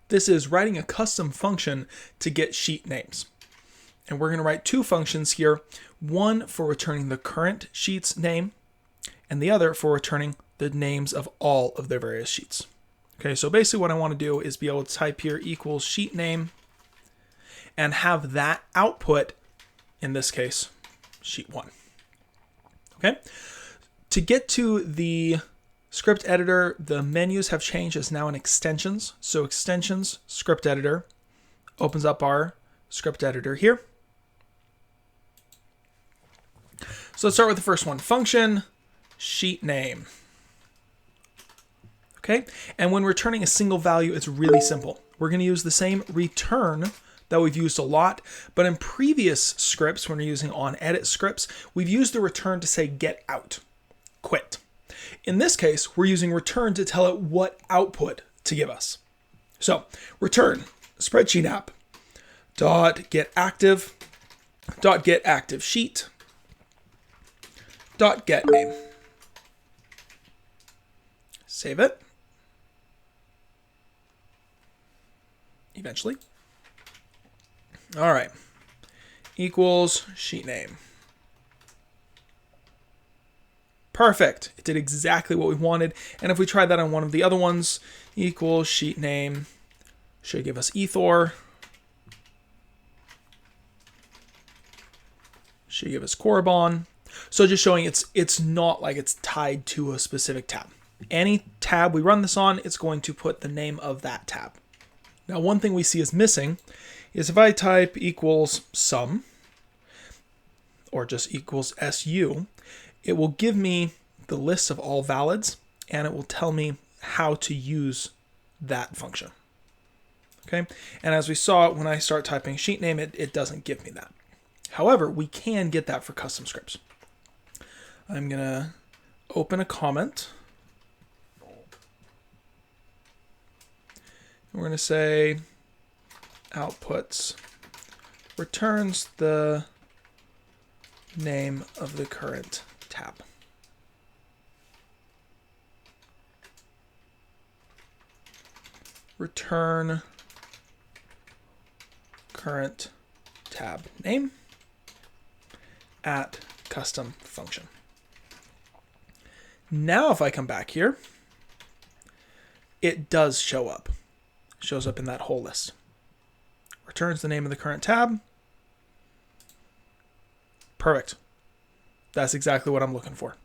This is writing a custom function to get sheet names. And we're going to write two functions here, one for returning the current sheet's name and the other for returning the names of all of their various sheets. Okay, so basically what I want to do is be able to type here equals sheet name and have that output, in this case, sheet 1. Okay, to get to the script editor, the menus have changed. It's now in extensions. So extensions, script editor, opens up our script editor here. So let's start with the first one, function sheet name. Okay, and when returning a single value, it's really simple. We're going to use the same return that we've used a lot, but in previous scripts, when we're using onEdit scripts, we've used the return to say get out, quit. In this case, we're using return to tell it what output to give us. So return SpreadsheetApp.getActive.getActiveSheet .getName. Save it. Eventually. All right. Equals sheet name. Perfect. It did exactly what we wanted. And if we try that on one of the other ones, equals sheet name should give us Ethor. Should give us Korriban. So just showing it's not like it's tied to a specific tab. Any tab we run this on, it's going to put the name of that tab. Now, one thing we see is missing is if I type equals sum or just equals SU, it will give me the list of all valids and it will tell me how to use that function. Okay, and as we saw, when I start typing sheet name, it doesn't give me that. However, we can get that for custom scripts. I'm going to open a comment. We're going to say outputs returns the name of the current tab. Return current tab name at custom function. Now if I come back here, it does show up. Shows up in that whole list. Returns the name of the current tab. Perfect. That's exactly what I'm looking for.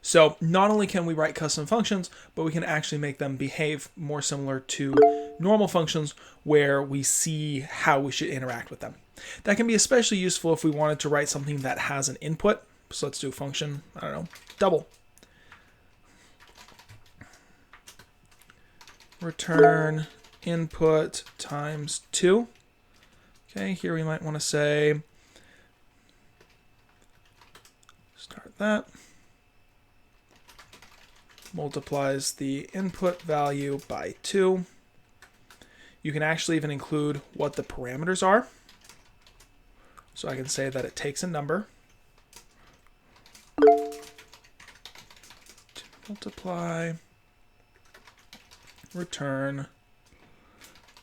So not only can we write custom functions, but we can actually make them behave more similar to normal functions where we see how we should interact with them. That can be especially useful if we wanted to write something that has an input. So let's do function, I don't know, double. Return input times 2. Okay, here we might want to say, start that. Multiplies the input value by 2. You can actually even include what the parameters are. So I can say that it takes a number. To multiply, return,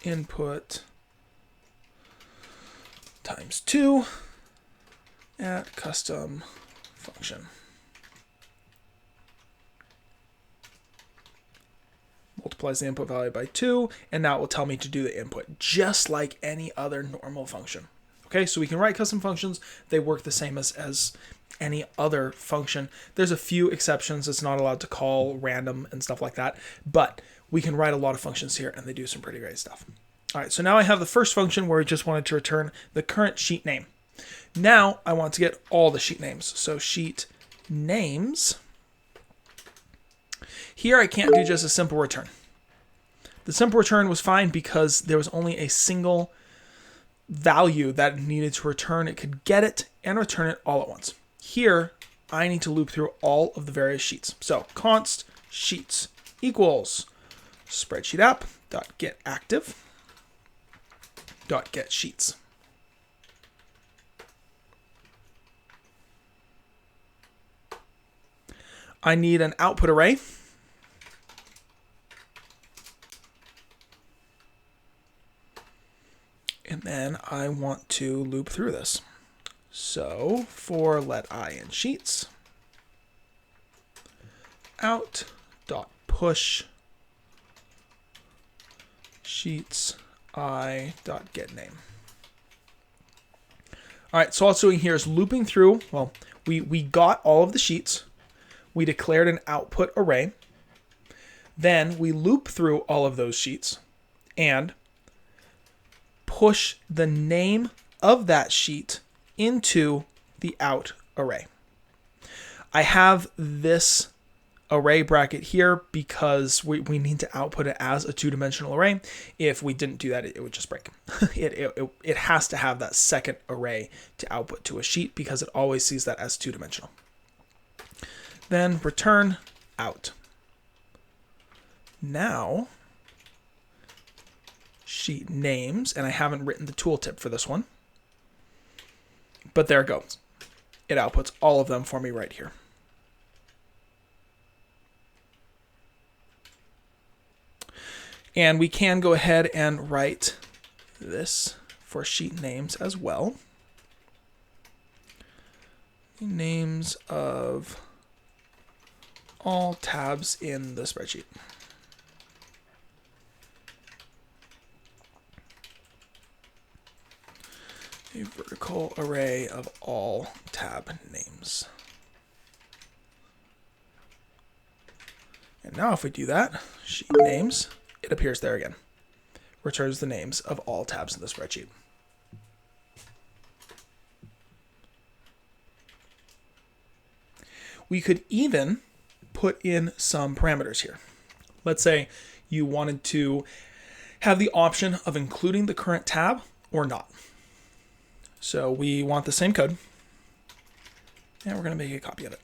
input times 2 at custom function. Multiplies the input value by 2, and now it will tell me to do the input, just like any other normal function. Okay, so we can write custom functions. They work the same as any other function. There's a few exceptions. It's not allowed to call random and stuff like that, but we can write a lot of functions here, and they do some pretty great stuff. All right, so now I have the first function where we just wanted to return the current sheet name. Now I want to get all the sheet names. So sheet names. Here I can't do just a simple return. The simple return was fine because there was only a single value that it needed to return. It could get it and return it all at once. Here, I need to loop through all of the various sheets. So const sheets equals SpreadsheetApp.getActive.getSheets. I need an output array. And then I want to loop through this. So for let I in sheets, out.push sheets I.getName. All right, so all it's doing here is looping through. Well, we got all of the sheets. We declared an output array. Then we loop through all of those sheets and push the name of that sheet into the out array. I have this array bracket here because we need to output it as a two-dimensional array. If we didn't do that, it would just break. It has to have that second array to output to a sheet because it always sees that as two-dimensional. Then return out. Now, sheet names, and I haven't written the tooltip for this one, but there it goes. It outputs all of them for me right here. And we can go ahead and write this for sheet names as well. Names of all tabs in the spreadsheet. A vertical array of all tab names. And now if we do that, sheet names, it appears there again. Returns the names of all tabs in the spreadsheet. We could even put in some parameters here. Let's say you wanted to have the option of including the current tab or not. So we want the same code, and we're going to make a copy of it.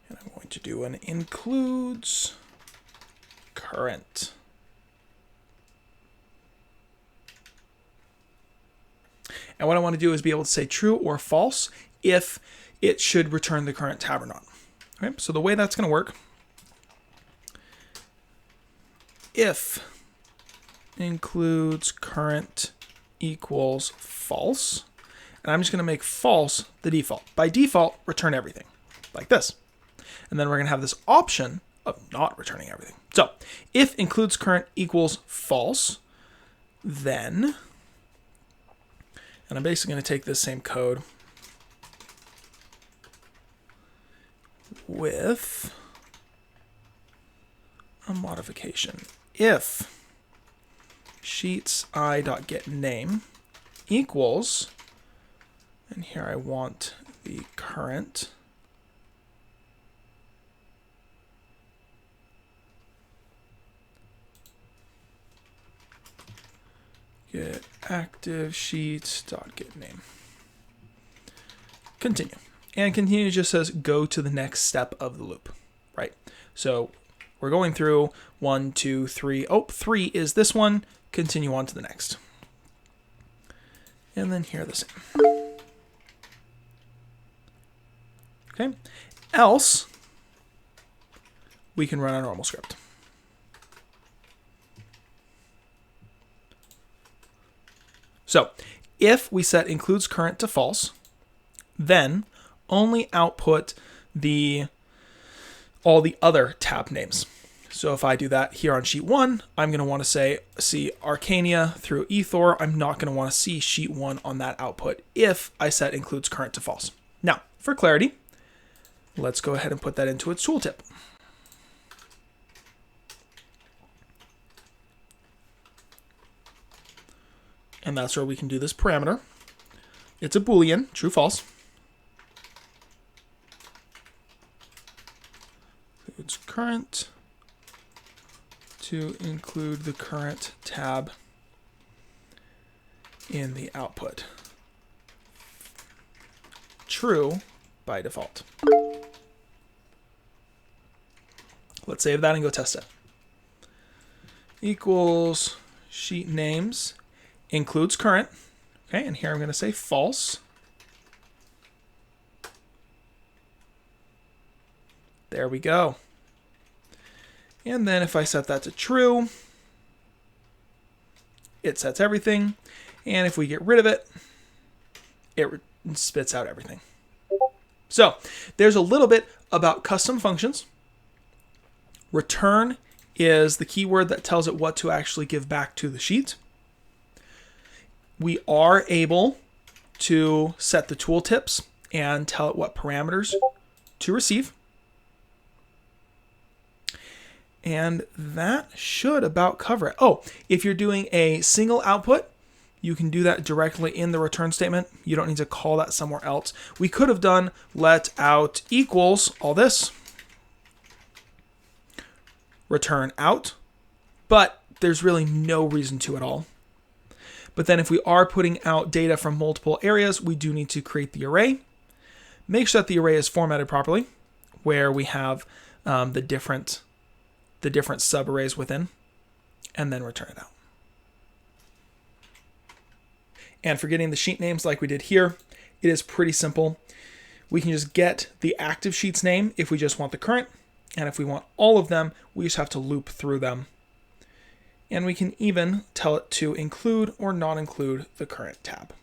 And I'm going to do an includes current. And what I want to do is be able to say true or false if it should return the current tab or not. Okay, so the way that's going to work, if includes current equals false, and I'm just going to make false the default. By default, return everything like this. And then we're going to have this option of not returning everything. So if includes current equals false, then, and I'm basically going to take this same code with a modification. If sheets I.getName equals, and here I want the current getActiveSheet.getName. Continue. And continue just says go to the next step of the loop, right? So we're going through 1, 2, 3. Oh, 3 is this one. Continue on to the next. And then here the same. Okay. Else, we can run our normal script. So if we set includes current to false, then only output all the other tab names. So if I do that here on sheet 1, I'm going to want to see Arcania through Ethor. I'm not going to want to see sheet 1 on that output if I set includes current to false. Now, for clarity, let's go ahead and put that into its tooltip. And that's where we can do this parameter. It's a boolean, true, false. Includes current to include the current tab in the output. True by default. Let's save that and go test it. Equals sheet names includes current. Okay, and here I'm going to say false. There we go. And then if I set that to true, it sets everything. And if we get rid of it, it spits out everything. So there's a little bit about custom functions. Return is the keyword that tells it what to actually give back to the sheet. We are able to set the tooltips and tell it what parameters to receive. And that should about cover it. Oh, if you're doing a single output, you can do that directly in the return statement. You don't need to call that somewhere else. We could have done let out equals all this, return out, but there's really no reason to at all. But then if we are putting out data from multiple areas, we do need to create the array. Make sure that the array is formatted properly, where we have the different subarrays within, and then return it out. And for getting the sheet names like we did here, it is pretty simple. We can just get the active sheets name if we just want the current, and if we want all of them, we just have to loop through them. And we can even tell it to include or not include the current tab.